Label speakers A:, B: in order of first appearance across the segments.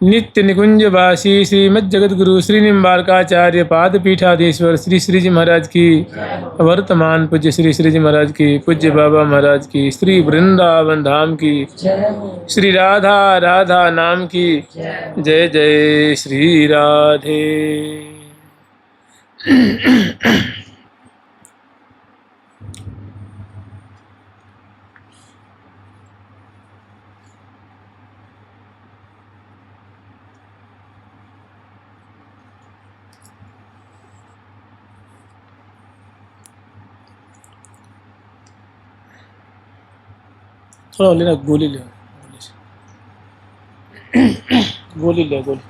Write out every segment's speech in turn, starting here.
A: नित्य निकुंजवासी श्रीमज्जगद्गुरु श्री निम्बारकाचार्य पाद पीठाधीश्वर श्री श्री जी महाराज की, वर्तमान पूज्य श्री श्री जी महाराज की, पूज्य बाबा महाराज की, श्री वृंदावन धाम की, श्री राधा राधा नाम की जय जय श्री राधे। थोड़ा लेना, गोली ले, गोली ले, गोली।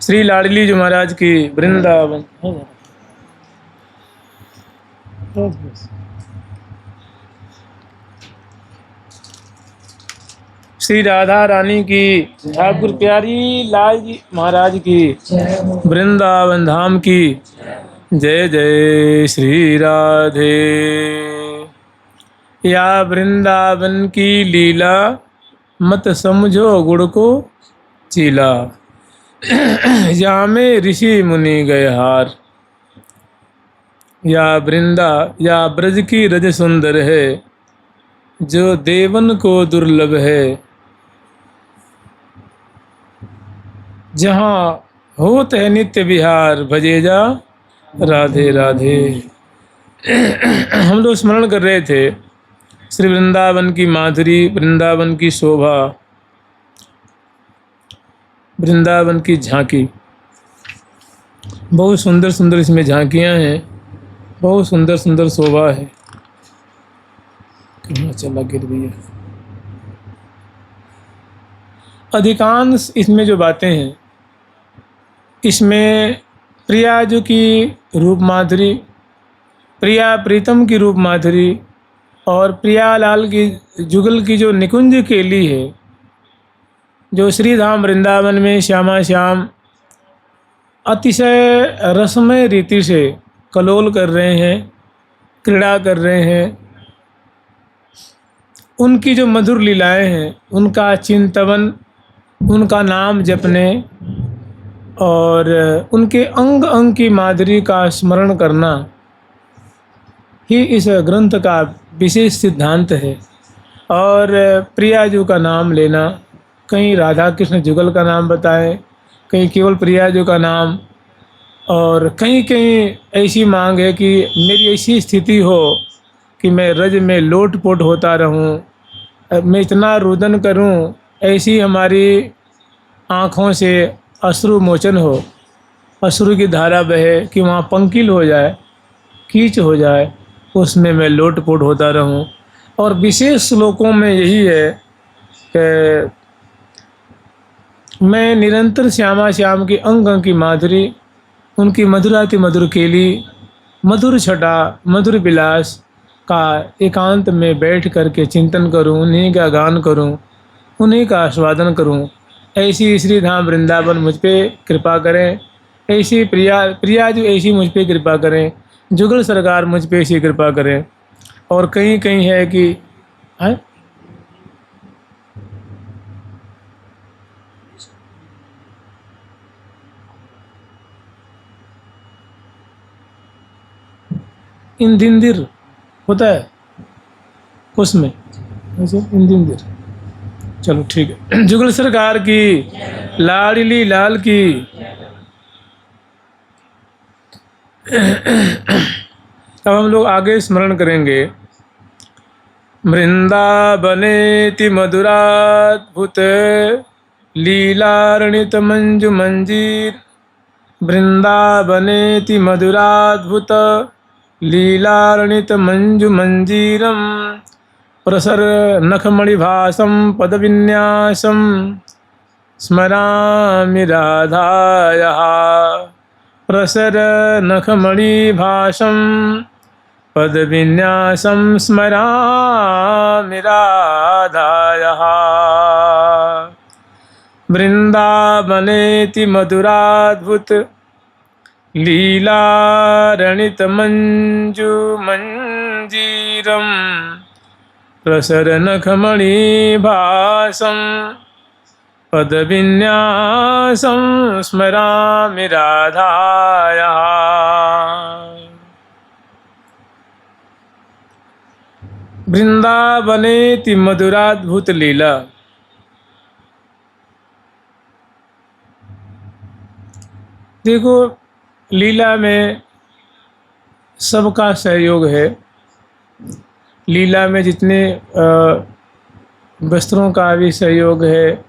A: श्री लाडली जी महाराज की, वृंदावन। श्री राधा रानी की, ठाकुर प्यारी लाल जी महाराज की, वृंदावन धाम की जय जय श्री राधे। या वृंदावन की लीला मत समझो गुड़ को चीला, यहाँ में ऋषि मुनि गए हार। या वृंदा या ब्रज की रज सुंदर है, जो देवन को दुर्लभ है। जहाँ होत है नित्य विहार, भजे जा राधे राधे। हम लोग स्मरण कर रहे थे श्री वृंदावन की माधुरी, वृंदावन की शोभा, वृंदावन की झांकी। बहुत सुंदर सुंदर इसमें झांकियाँ हैं, बहुत सुंदर सुंदर शोभा है। कहाँ चला गिर भैया। अधिकांश इसमें जो बातें हैं, इसमें प्रिया जो की रूप माधुरी, प्रिया प्रीतम की रूप माधुरी, और प्रियालाल की जुगल की जो निकुंज केली है, जो श्रीधाम वृंदावन में श्यामा श्याम अतिशय रसमय रीति से कलोल कर रहे हैं, क्रीड़ा कर रहे हैं, उनकी जो मधुर लीलाएं हैं, उनका चिंतवन, उनका नाम जपने और उनके अंग अंग की माधुरी का स्मरण करना ही इस ग्रंथ का विशेष सिद्धांत है। और प्रियाजू का नाम लेना, कहीं राधा कृष्ण जुगल का नाम बताएं, कहीं केवल प्रियाजू का नाम, और कहीं कहीं ऐसी मांग है कि मेरी ऐसी स्थिति हो कि मैं रज में लोटपोट होता रहूं, मैं इतना रुदन करूं, ऐसी हमारी आँखों से अश्रु मोचन हो, अश्रु की धारा बहे कि वहाँ पंकिल हो जाए, कीच हो जाए, उसमें मैं लोटपोट होता रहूं। और विशेष श्लोकों में यही है कि मैं निरंतर श्यामा श्याम की अंग अंग की माधुरी, उनकी मधुराति मधुर केली, मधुर छटा, मधुर विलास का एकांत में बैठ करके चिंतन करूं, उन्हीं का गान करूं, उन्हीं का आस्वादन करूं। ऐसी श्री धाम वृंदावन मुझ पे कृपा करें, ऐसी प्रिया जो ऐसी मुझ पे कृपा करें, जुगल सरकार मुझ पे ऐसी कृपा करें। और कहीं कहीं है कि है इंदिंदिर होता है उसमें, ऐसे इंदिंदिर। चलो ठीक है। जुगल सरकार की, लाडली लाल की। अब हम लोग आगे स्मरण करेंगे। वृंदावनेति मधुराद्भुत लीलारणित मंजु मंजीर, वृंदावनेति मधुराद्भुत लीलारणित मंजु मंजीरम, प्रसर नखमणिभासं पदविन्यासं स्मरामि राधायाः, प्रसर नखमणिभासं पदविन्यासं स्मरामि राधायाः। वृंदावनेति मधुराद्भुत लीलारणित मंजु मंजीरम, प्रसर नखमणिभासं पदविन्यासं स्मरामि राधायाः। वृंदावनेति मधुराद्भुत लीला। देखो, लीला में सबका सहयोग है। लीला में जितने वस्त्रों का भी सहयोग है,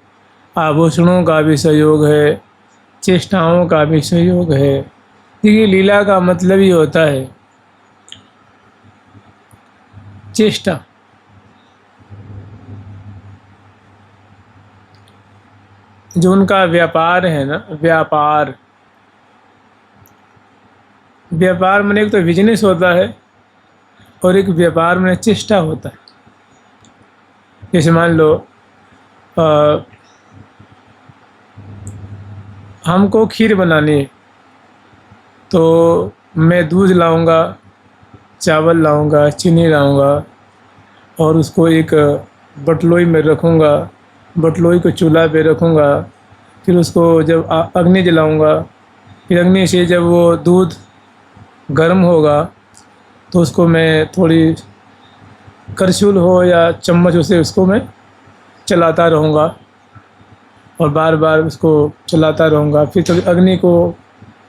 A: आभूषणों का भी सहयोग है, चेष्टाओं का भी सहयोग है। देखिए, लीला का मतलब ही होता है चेष्टा। जो उनका व्यापार है ना, व्यापार मैंने एक तो बिजनेस होता है और एक व्यापार में चेष्टा होता है। जैसे मान लो हमको खीर बनानी है, तो मैं दूध लाऊंगा, चावल लाऊंगा, चीनी लाऊंगा और उसको एक बटलोई में रखूंगा, बटलोई को चूल्हा पे रखूंगा, फिर उसको जब अग्नि जलाऊंगा, फिर अग्नि से जब वो दूध गर्म होगा तो उसको मैं थोड़ी करछुल हो या चम्मच से उसको मैं चलाता रहूँगा और बार बार उसको चलाता रहूँगा। फिर थोड़ी अग्नि को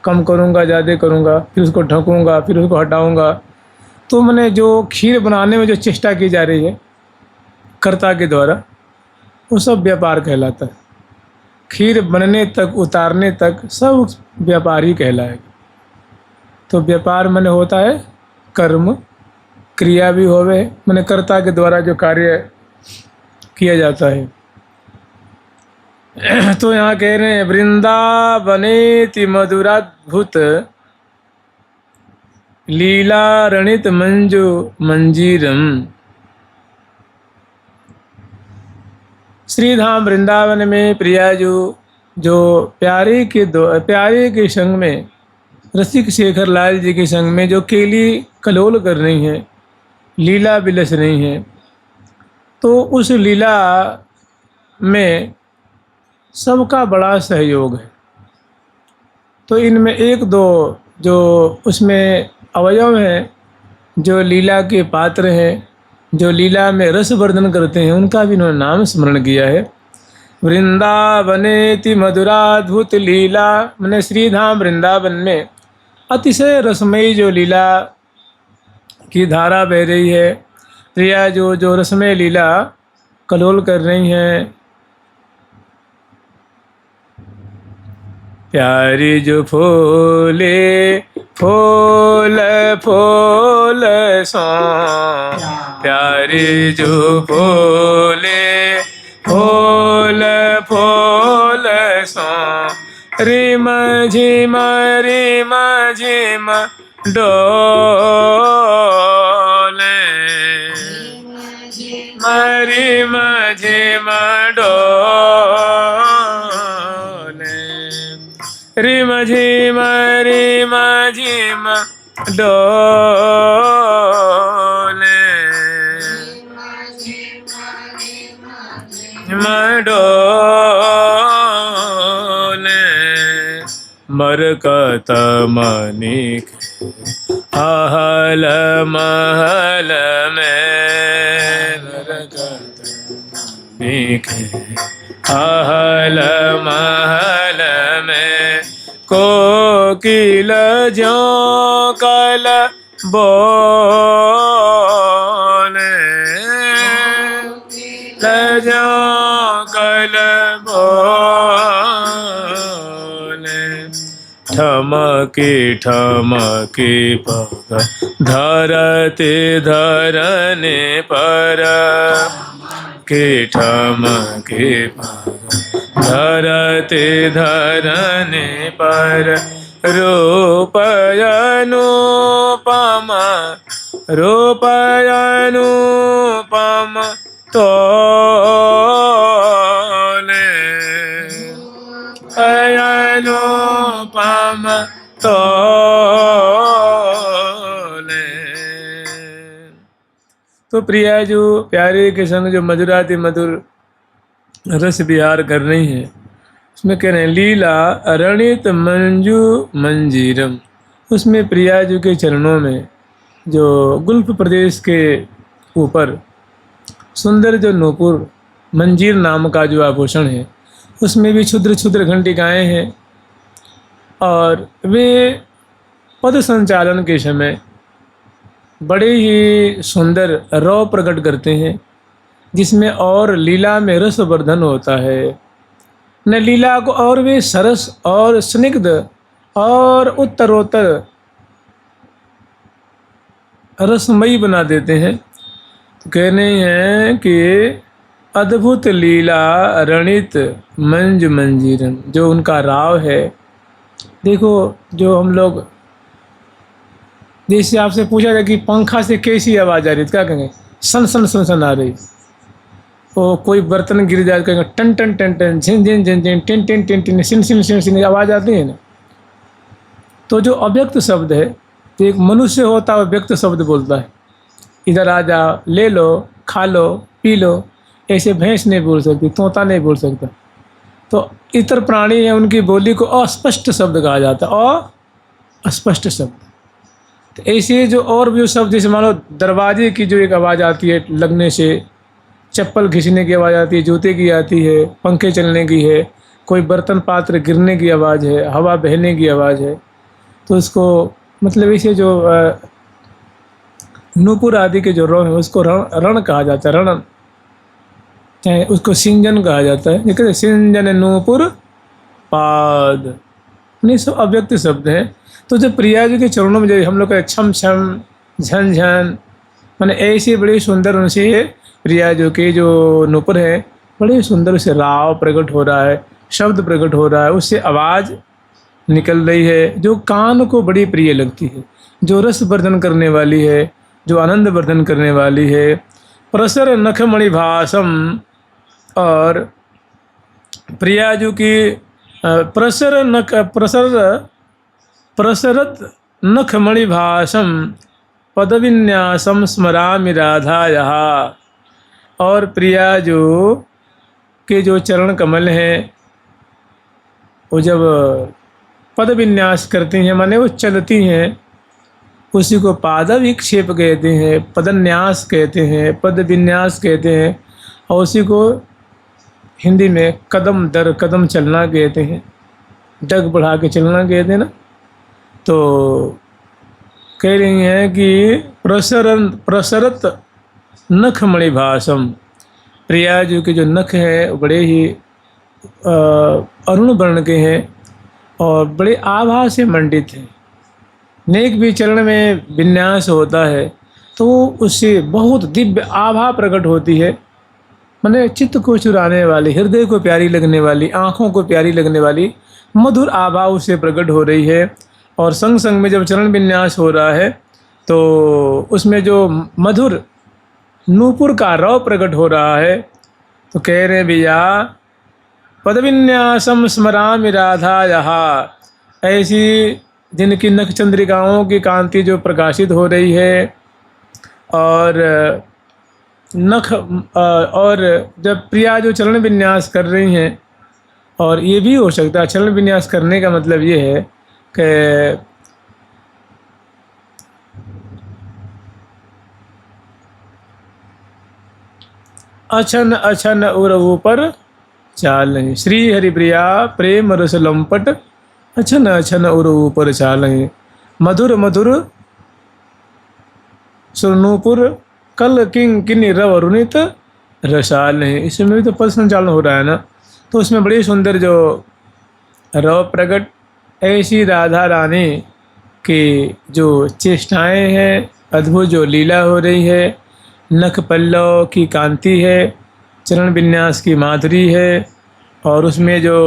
A: कम करूँगा, ज़्यादा करूँगा, फिर उसको ढकूँगा, फिर उसको हटाऊँगा। तो मैंने जो खीर बनाने में जो चेष्टा की जा रही है कर्ता के द्वारा, वो सब व्यापार कहलाता है। खीर बनने तक, उतारने तक सब व्यापार ही कहलाएगा। तो व्यापार मैंने होता है कर्म, क्रिया भी होवे मैंने कर्ता के द्वारा जो कार्य किया जाता है। तो यहाँ कह रहे हैं वृंदावनेति मधुराद्भुत लीला रणित मंजू मंजीरम। श्रीधाम वृंदावन में प्रिया जो प्यारे के संग में, रसिक शेखर लाल जी के संग में जो केली कलोल कर रही हैं, लीला विलस रही हैं, तो उस लीला में सबका बड़ा सहयोग है। तो इनमें एक दो जो उसमें अवयव हैं, जो लीला के पात्र हैं, जो लीला में रस वर्धन करते हैं, उनका भी इन्होंने नाम स्मरण किया है। वृंदावनेति मधुराद्भुत लीला, मैंने श्रीधाम वृंदावन में अतिशय रसमयी जो लीला की धारा बह रही है, प्रिया जो रसमय लीला कलोल कर रही हैं। प्यारी जो फूले फूल फूल सो, प्यारी जो फूले फूल फूल सो, रिम झिम डोले, रिम झिम डोले, रिम झिम डोले, डोले। मरकत मनिक आहल महल में, मरकत मनिक आहल महल में, कोकिल ज्यों कल बोले, ज्यों कल बोले। ठमकी ठमकी पग धरते धरने पर, के ठमकी पग धरते धरने पर, रूपयनुपम तोले, अनुपम तोले। तो प्रिया जो प्यारे के संग जो मधुराति मधुर रस विहार कर रही हैं। उसमें कह रहे हैं लीला अरणित मंजू मंजीरम। उसमें प्रिया जी के चरणों में जो गुल्फ प्रदेश के ऊपर सुंदर जो नूपुर मंजीर नाम का जो आभूषण है, उसमें भी क्षुद्र क्षुद्र घंटिकाएँ हैं। और वे पद संचालन के समय बड़े ही सुंदर रव प्रकट करते हैं, जिसमें और लीला में रसवर्धन होता है। न लीला को और वे सरस और स्निग्ध और उत्तरोत्तर रसमयी बना देते हैं। तो कह रहे हैं कि अद्भुत लीला रणित मंज मंजीरन, जो उनका राव है। देखो, जो हम लोग जैसे आपसे पूछा जाए कि पंखा से कैसी आवाज़ आ रही है, तो क्या कहेंगे? सन सन सन सन आ रही। वो कोई बर्तन गिर जाए कहेंगे टन टन टन टन, झिन झिन झिन झिन, टिन टिन टिन टिन, सिन सिन सिन सिन आवाज़ आती है ना। तो जो अव्यक्त शब्द है, तो एक मनुष्य होता है व्यक्त शब्द बोलता है, इधर आ जाओ, ले लो, खा लो, पी लो। ऐसे भैंस नहीं बोल सकती, तोता नहीं बोल सकता। तो इतर प्राणी है, उनकी बोली को अस्पष्ट शब्द कहा जाता है, अस्पष्ट शब्द। तो ऐसे जो और भी शब्द, जैसे मान लो दरवाजे की जो एक आवाज़ आती है लगने से, चप्पल घिसने की आवाज़ आती है, जूते की आती है, पंखे चलने की है, कोई बर्तन पात्र गिरने की आवाज़ है, हवा बहने की आवाज़ है। तो उसको मतलब इसे जो नूपुर आदि के जो रव है, उसको रण कहा जाता है, रणन, चाहे उसको सिंजन कहा जाता है। जैसे सिंजन नूपुर पाद, ये सब अव्यक्त शब्द हैं। तो जब प्रिया जी के चरणों में जब हम लोग छम छम झन झन, मैंने ऐसी बड़ी सुंदर उनसे प्रिया जी के जो नूपुर है, बड़े सुंदर से राव प्रकट हो रहा है, शब्द प्रकट हो रहा है, उससे आवाज़ निकल रही है जो कान को बड़ी प्रिय लगती है, जो रस वर्धन करने वाली है, जो आनंद वर्धन करने वाली है। प्रसर नखमणि भासम, और प्रिया जी की प्रसरत नखमणि भासम पदविन्यासम स्मरामि राधायः। और प्रिया जो के जो चरण कमल हैं, वो जब पद विन्यास करती हैं, माने वो चलती हैं, उसी को पादविक्षेप कहते हैं, पदन्यास कहते हैं, पद विन्यास कहते हैं। और उसी को हिंदी में कदम दर कदम चलना कहते हैं, डग बढ़ा के चलना कहते हैं ना। तो कह रही हैं कि प्रसरत नखमणि भासम, प्रिया जी के जो नख हैं वो बड़े ही अरुण वर्ण के हैं और बड़े आभा से मंडित हैं। नेक भी चरण में विन्यास होता है तो उससे बहुत दिव्य आभा प्रकट होती है, माने चित्त को चुराने वाली, हृदय को प्यारी लगने वाली, आँखों को प्यारी लगने वाली मधुर आभा उससे प्रकट हो रही है। और संग संग में जब चरण विन्यास हो रहा है तो उसमें जो मधुर नूपुर का रव प्रकट हो रहा है। तो कह रहे भैया पदविन्यासम स्मरामि राधायः, ऐसी जिनकी नख चंद्रिकाओं की कांति जो प्रकाशित हो रही है, और नख और जब प्रिया जो चरण विन्यास कर रही हैं, और ये भी हो सकता है चरण विन्यास करने का मतलब ये है कि अछन अछन उर ऊपर चालहि, श्री हरिप्रिया प्रेम रस लंपट, अछन अछन उर ऊपर चालहि, मधुर मधुर सुरनूपुर कल किंग किन्नी रव रुनित रसाल है। इसमें भी तो पद संचालन हो रहा है ना। तो उसमें बड़ी सुंदर जो रव प्रकट, ऐसी राधा रानी की जो चेष्टाएं हैं, अद्भुत जो लीला हो रही है, नख पल्लव की कांति है, चरण विन्यास की माधुरी है, और उसमें जो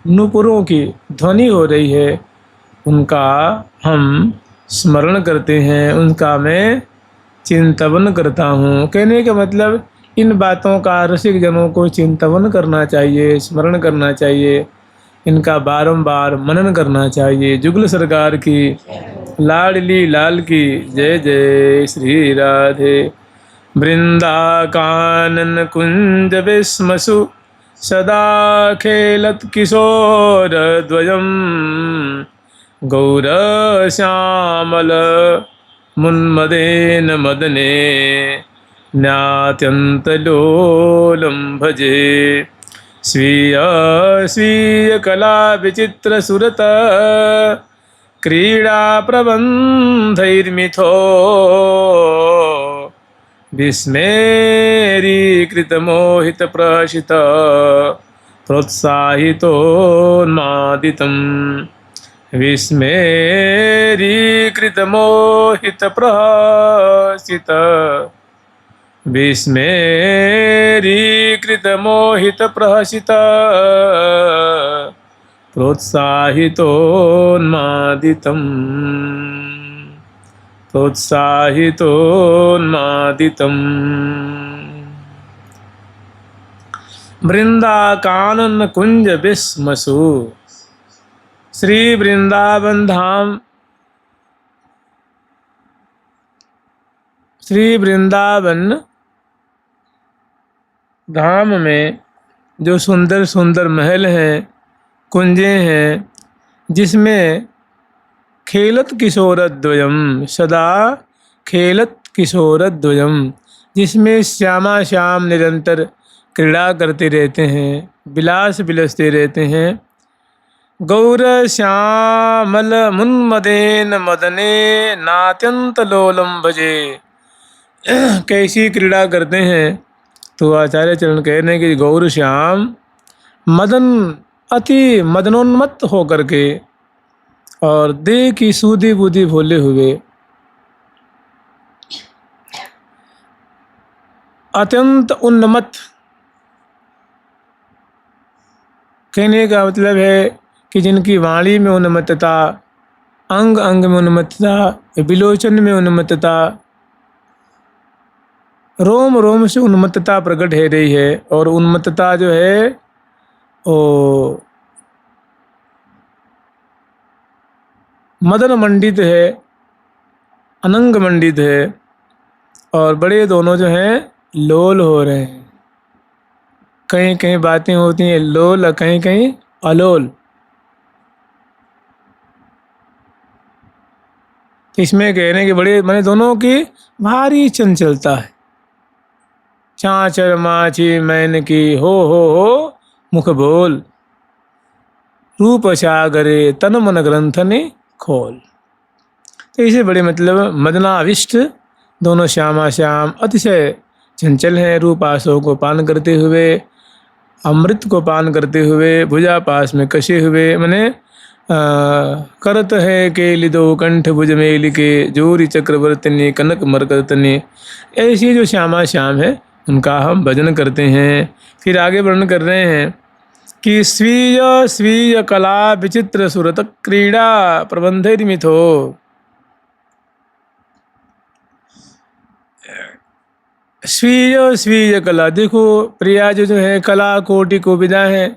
A: नूपुरों की ध्वनि हो रही है, उनका हम स्मरण करते हैं, उनका मैं चिंतवन करता हूँ। कहने का मतलब इन बातों का रसिक जनों को चिंतवन करना चाहिए, स्मरण करना चाहिए, इनका बारंबार मनन करना चाहिए। जुगल सरकार की लाडली लाल की जय जय। श्री राधे। वृंदा कानन कुंज विस्मसु सदा खेलत किशोरद्वयं गौरश्यामल मुन्मदेन मदने न्यात्यन्तलोलं भजे स्वीय स्वीय कला विचित्र सुरत क्रीडा प्रबन्धैर्मिथो विस्मेरीकृतमोहितप्रहसित प्रोत्साहितोन्मादितं विस्मेरीकृतमोहितप्रहसित विस्मेरीकृतमोहितप्रहसित प्रोत्साहितोन्मादितं प्रोत्साहितोन्मादितं वृंदाकानन कुंज विस्मसु श्री वृंदावन धाम श्री वृंदावन धाम में जो सुंदर सुंदर महल हैं, कुंजें हैं, जिसमें खेलत किशोरद्वयम सदा खेलत किशोरद्वयम, जिसमें श्यामा श्याम निरंतर क्रीड़ा करते रहते हैं, विलास विलसते रहते हैं। गौर श्यामल मुन्मदेन मदने नात्यंत लोलम भजे। कैसी क्रीड़ा करते हैं? तो आचार्य चरण कह रहे हैं कि गौर श्याम मदन अति मदनोन्मत्त होकर के और देह की सूधी बूधी भोले हुए अत्यंत उन्मत्त, कहने का मतलब है कि जिनकी वाणी में उन्मत्तता, अंग अंग में उन्मत्तता, विलोचन में उन्मत्तता, रोम रोम से उन्मत्तता प्रकट है रही है। और उन्मत्तता जो है वो मदन मंडित है, अनंग मंडित है, और बड़े दोनों जो हैं लोल हो रहे हैं। कहीं कहीं बातें होती हैं लोल और कहीं कहीं अलोल। इसमें कह रहे हैं कि बड़े मैंने दोनों की भारी चंचलता है। चाँचर माची मैन की हो मुख बोल, रूप सागरे तन मन ग्रंथने खोल। तो इसे बड़े मतलब मदनाविष्ट दोनों श्यामा श्याम अतिशय चंचल हैं। रूप आसों को पान करते हुए, अमृत को पान करते हुए, भुजा पास में कसे हुए, मैंने करत है केली दो कंठ भुज मेल के जोरी चक्रवर्तनी कनक मरकतनी। ऐसी जो श्यामा श्याम है उनका हम भजन करते हैं। फिर आगे वर्णन कर रहे हैं कि स्वीय स्वीय कला विचित्र सुरत क्रीड़ा प्रबंधैर्मिथो। स्वीय स्वीय कला, देखो प्रिया जो है कला कोटि कोविदा हैं,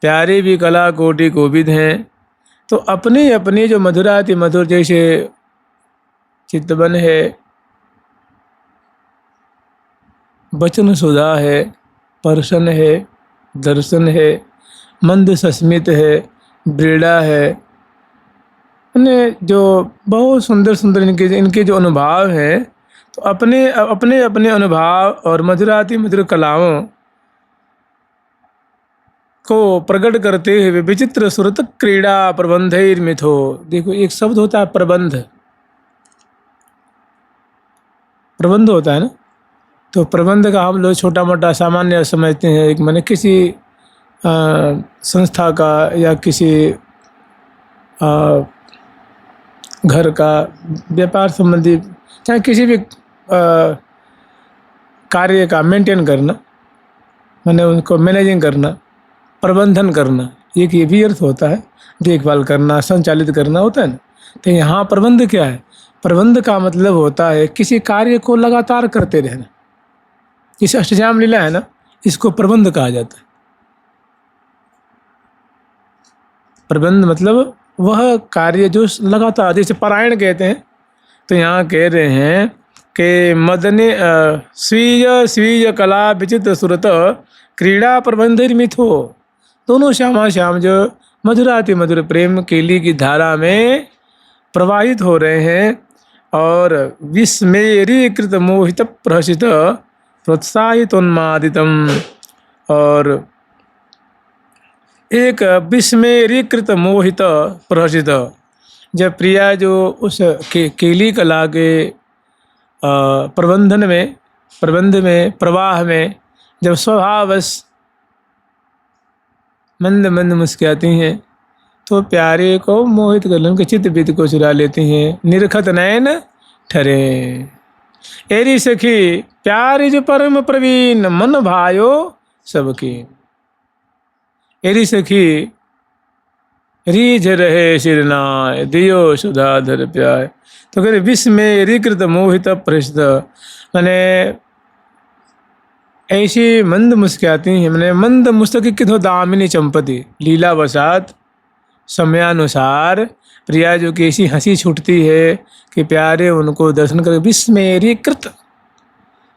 A: प्यारे भी कला कोटि कोविद हैं। तो अपनी अपनी जो मधुराति मधुर, जैसे चितवन है, वचन सुधा है, पर्शन है, दर्शन है, मंद सस्मित है, ब्रीड़ा है, जो बहुत सुंदर सुंदर इनके जो अनुभव हैं। तो अपने अपने अपने अनुभव और मधुराति मधुर कलाओं को प्रकट करते हुए विचित्र सुरत क्रीड़ा प्रबंधैर्मिथो। देखो एक शब्द होता है प्रबंध, प्रबंध होता है ना। तो प्रबंध का हम लोग छोटा मोटा सामान्य समझते हैं, एक माने किसी संस्था का या किसी घर का व्यापार संबंधी, चाहे किसी भी कार्य का मेंटेन करना, मैंने उनको मैनेजिंग करना, प्रबंधन करना, एक ये भी अर्थ होता है। देखभाल करना, संचालित करना होता है ना। तो यहाँ प्रबंध क्या है? प्रबंध का मतलब होता है किसी कार्य को लगातार करते रहना। इस अष्टजाम लीला है ना, इसको प्रबंध कहा जाता है। प्रबंध मतलब वह कार्य जो लगातार, जैसे पारायण कहते हैं, तो यहाँ कह रहे हैं के मदने स्वीय स्वीय कला विचित्र सुरत क्रीड़ा प्रबंधिर्मिथो। दोनों श्यामा श्याम जो मधुराति मधुर प्रेम केली की धारा में प्रवाहित हो रहे हैं और विस्मेरीकृत मोहित प्रहसित प्रोत्साहित उन्मादितम। और एक विस्मेरीकृत मोहित प्रहसित, जब प्रिया जो उस केली कला के प्रबंध में प्रवाह में जब स्वभावश मंद मंद मुस्कुराती हैं तो प्यारे को मोहित कर उनके चित्त वित्त को चुरा लेती हैं। निरखत नयन ठरे एरी सखी प्यारी जो परम प्रवीण मन भायो सबकी। एरी सखी रीझ रहे सिरनाय दियो सुधाधर प्याय। तो कह रहे विश्व में रिकृत मोहित प्रसिद्ध, मैंने ऐसी मंद मुस्कुराती हैं, मैंने मंद मुस्तकी कितो दामिनी चंपती। लीला वसात समयानुसार प्रिया जो की ऐसी हंसी छूटती है कि प्यारे उनको दर्शन कर विस्मरीकृत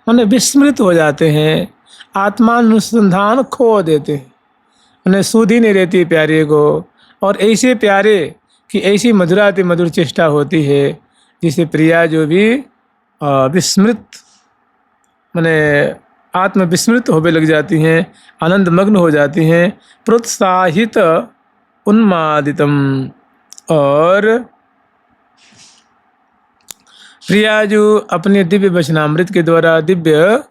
A: मैंने विस्मृत हो जाते हैं, आत्मानुसंधान खो देते हैं, उन्हें सुध ही नहीं रहती प्यारे को। और ऐसे प्यारे की ऐसी मधुराति मधुर चेष्टा होती है जिसे प्रिया जो भी विस्मृत मैंने आत्मविस्मृत होने लग जाती हैं, आनंद मग्न हो जाती हैं, प्रोत्साहित उन्मादितम। और प्रिया जो अपने दिव्य वचनामृत के द्वारा दिव्य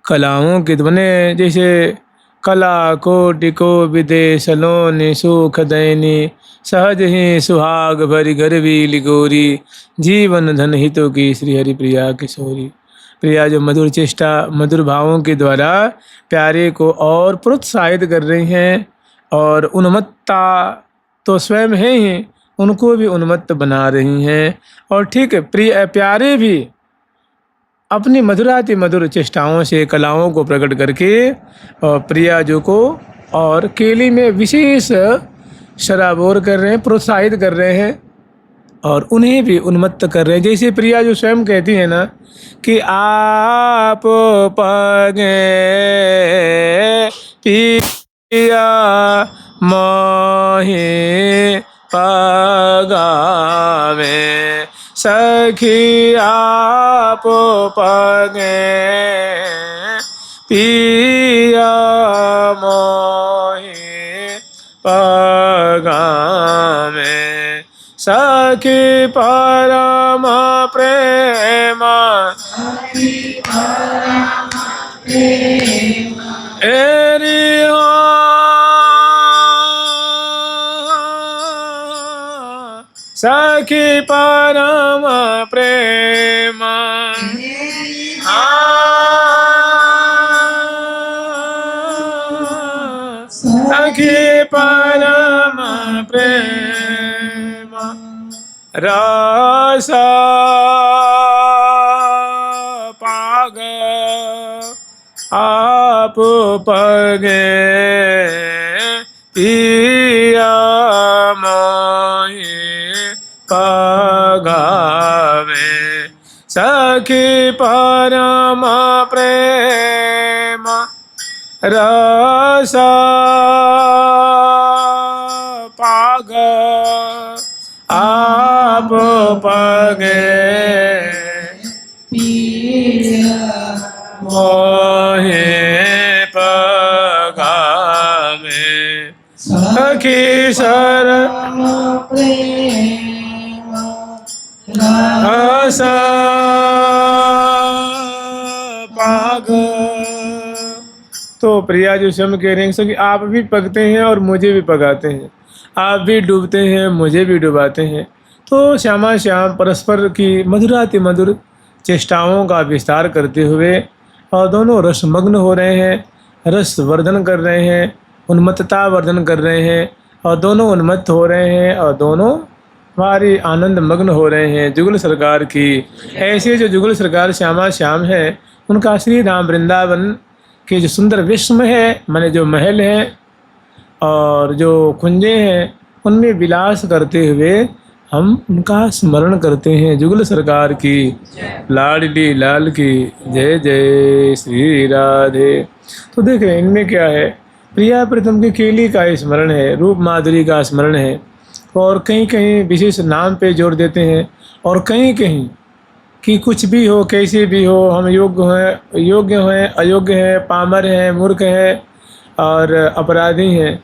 A: कलाओं के बने, जैसे कला कोटिको विदेशलो निसुख दैनी सहज ही सुहाग भरी गर्वी गोरी जीवन धन हितों की श्री हरि प्रिया किशोरी। प्रिया जो मधुर चेष्टा मधुर भावों के द्वारा प्यारे को और प्रोत्साहित कर रही हैं और उन्मत्ता तो स्वयं है ही, उनको भी उन्मत्त बना रही हैं। और ठीक प्यारे भी अपनी मधुराति मधुर चेष्टाओं से कलाओं को प्रकट करके और प्रिया जो को और केली में विशेष शराबोर कर रहे हैं, प्रोत्साहित कर रहे हैं और उन्हें भी उन्मत्त कर रहे हैं। जैसे प्रिया जो स्वयं कहती है ना कि आप पगे पिया मोहि पगावे सखी आप पगे पिया मोहि पगावे सखी परम प्रेम एरी सखी परम प्रेम सखी परम प्रेम रस पाग आप पगे पिया मोहि पगावे सखी परम प्रेम रस पाग आप पगे मोहि पगावे सखी सर रस पाग। तो प्रिया जो स्वयं कह रहे हैं कि आप भी पगते हैं और मुझे भी पगाते हैं, आप भी डूबते हैं मुझे भी डुबाते हैं। तो श्यामा श्याम परस्पर की मधुराति मधुर चेष्टाओं का विस्तार करते हुए और दोनों रसमग्न हो रहे हैं, रस वर्धन कर रहे हैं, उन्मत्तता वर्धन कर रहे हैं और दोनों उन्मत्त हो रहे हैं और दोनों भारी आनंद मग्न हो रहे हैं जुगल सरकार की। ऐसे जो जुगल सरकार श्यामा श्याम है उनका श्री धाम वृंदावन के जो सुंदर विश्व है माने जो महल हैं और जो कुंजे हैं उनमें विलास करते हुए हम उनका स्मरण करते हैं। जुगल सरकार की लाडली लाल की जय जय श्री राधे। तो देख रहे हैं इनमें क्या है, प्रिया प्रीतम की केली का स्मरण है, रूप माधुरी का स्मरण है, और कहीं कहीं विशेष नाम पे जोर देते हैं, और कहीं कहीं कि कुछ भी हो कैसे भी हो, हम योग्य हैं अयोग्य हैं, पामर हैं मुर्ख हैं और अपराधी हैं,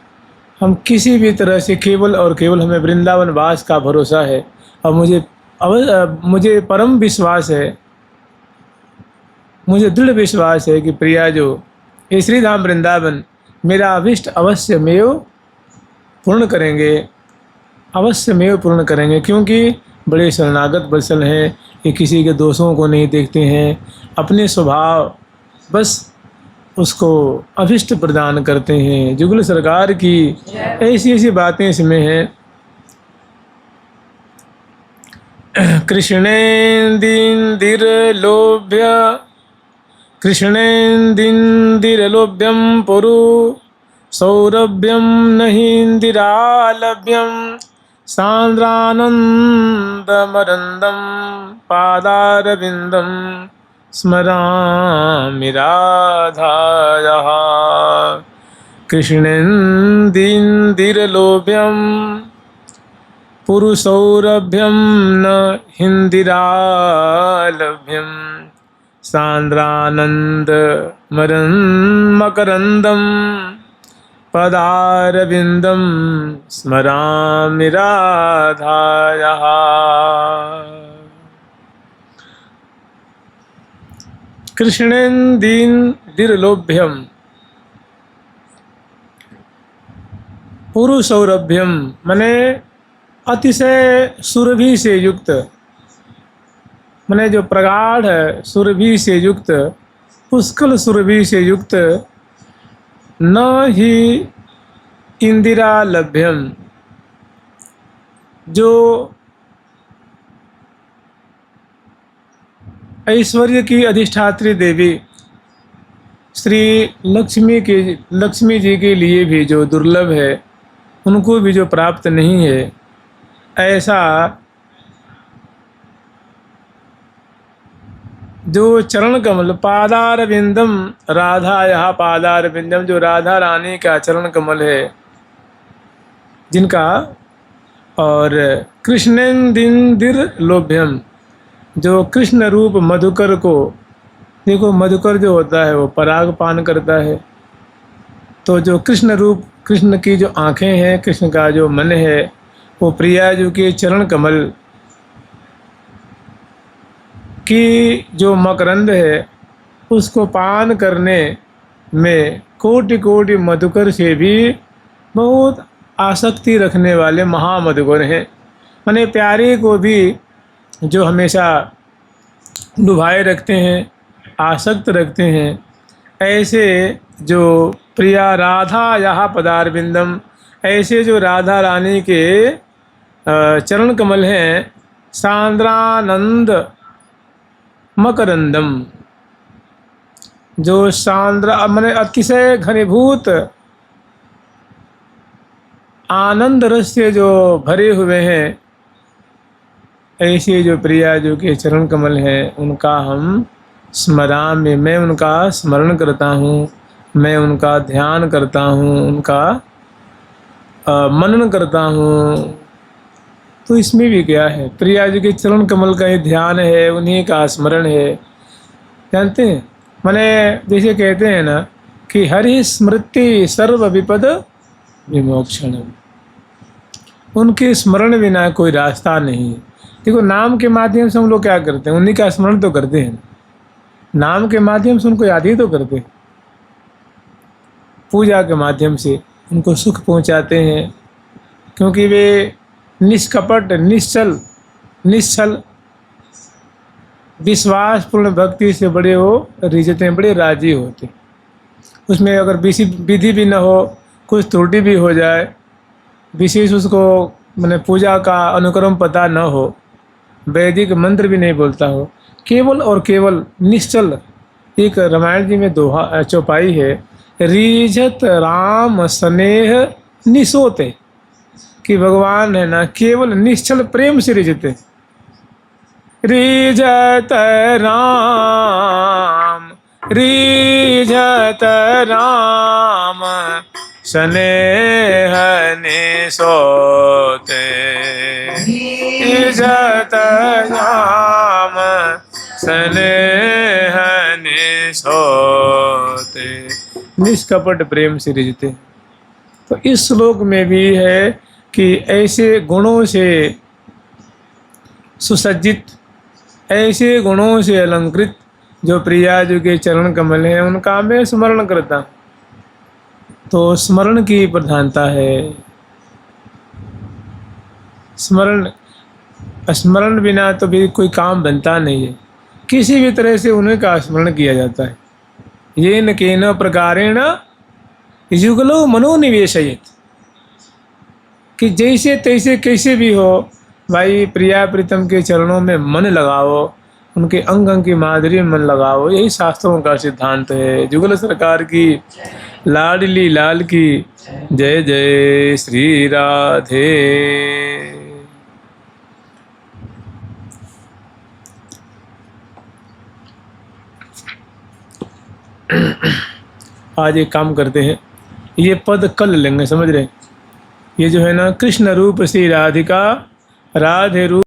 A: हम किसी भी तरह से केवल और केवल हमें वृंदावन वास का भरोसा है। और मुझे परम विश्वास है, मुझे दृढ़ विश्वास है कि प्रिया जो ये श्री धाम वृंदावन मेरा अभिष्ट अवश्यमेव पूर्ण करेंगे, अवश्यमेव पूर्ण करेंगे, क्योंकि बड़े शरणागत वत्सल हैं। ये किसी के दोषों को नहीं देखते हैं, अपने स्वभाव बस उसको अभिष्ट प्रदान करते हैं। जुगल सरकार की ऐसी ऐसी बातें इसमें हैं। कृष्णेन्दीर्लोभ्यं पुरु सौरभ्यं नहीन्दिरालभ्यं सान्द्रानन्दमरन्दं पादारविन्दं स्मरामि राधायाः। कृष्णेन्दीर्लोभ्यं पुरुषौरभ्यं न हिन्दिरालभ्यं सान्द्रानन्दमकरन्दं पदारविन्दं स्मरामि राधायाः। कृष्णेन्दीर्लोभ्यं पुरुषौरभ्यम माने अतिशय सुरभि से युक्त, माने जो प्रगाढ़ है सुरभि से युक्त, पुष्कल सुरभि से युक्त, न ही इंदिरा लभ्यम जो ऐश्वर्य की अधिष्ठात्री देवी श्री लक्ष्मी जी के लिए भी जो दुर्लभ है, उनको भी जो प्राप्त नहीं है, ऐसा जो चरण कमल पादारविंदम राधा, यहाँ पादारविंदम जो राधा रानी का चरण कमल है जिनका, और कृष्णेन्दीर्लोभ्यम जो कृष्ण रूप मधुकर को, देखो मधुकर जो होता है वो पराग पान करता है, तो जो कृष्ण रूप, कृष्ण की जो आँखें हैं, कृष्ण का जो मन है, वो प्रिया जी के चरण कमल की जो मकरंद है उसको पान करने में कोटि कोटि मधुकर से भी बहुत आसक्ति रखने वाले महामधुकर हैं। माने प्यारे को भी जो हमेशा डुबाए रखते हैं, आसक्त रखते हैं, ऐसे जो प्रिया राधा यहाँ पदारविंदम, ऐसे जो राधा रानी के चरण कमल हैं, सांद्रानंद मकरंदम जो सांद्रा माने अतिशय घनीभूत आनंद रस से जो भरे हुए हैं, ऐसे जो प्रिया जो के चरण कमल हैं उनका हम स्मरामि, मैं उनका स्मरण करता हूँ, मैं उनका ध्यान करता हूँ, उनका मनन करता हूँ। तो इसमें भी क्या है, प्रिया जी के चरण कमल का ही ध्यान है, उन्हीं का स्मरण है। जानते हैं माने जैसे कहते हैं ना कि हरि स्मृति सर्व विपद विमोक्षण, उनके स्मरण बिना कोई रास्ता नहीं है। देखो नाम के माध्यम से हम लोग क्या करते हैं, उन्हीं का स्मरण तो करते हैं, नाम के माध्यम से उनको याद ही तो करते हैं, पूजा के माध्यम से उनको सुख पहुंचाते हैं, क्योंकि वे निष्कपट निश्चल विश्वासपूर्ण भक्ति से बड़े वो रिझते हैं, बड़े राजी होते। उसमें अगर विधि भी न हो, कुछ त्रुटि भी हो जाए, विशेष उसको मैंने पूजा का अनुक्रम पता न हो, वैदिक मंत्र भी नहीं बोलता हो, केवल और केवल निश्चल। एक रामायण जी में दोहा चौपाई है, रीझत राम स्नेह निसोते, कि भगवान है ना केवल निश्चल प्रेम से रिझते। रिझत राम, रिझत राम, स्नेह निसोते। रिझत राम, स्नेह निसोते। निष्कपट प्रेम से रिझते। तो इस श्लोक में भी है कि ऐसे गुणों से सुसज्जित, ऐसे गुणों से अलंकृत जो प्रिया जी के चरण कमल हैं उनका मैं स्मरण करता। तो स्मरण की प्रधानता है। स्मरण, स्मरण बिना तो भी कोई काम बनता नहीं है। किसी भी तरह से उन्हीं का स्मरण किया जाता है। ये न केन प्रकारेण युगलो मनोनिवेशयेत, कि जैसे तैसे कैसे भी हो भाई प्रिया प्रीतम के चरणों में मन लगाओ, उनके अंग अंग की माधुरी में मन लगाओ। यही शास्त्रों का सिद्धांत है। जुगल सरकार की लाडली लाल की जय जय श्री राधे। आज एक काम करते हैं, ये पद कल लेंगे, समझ रहे? ये जो है ना, कृष्ण रूप श्री राधिका, राधे रूप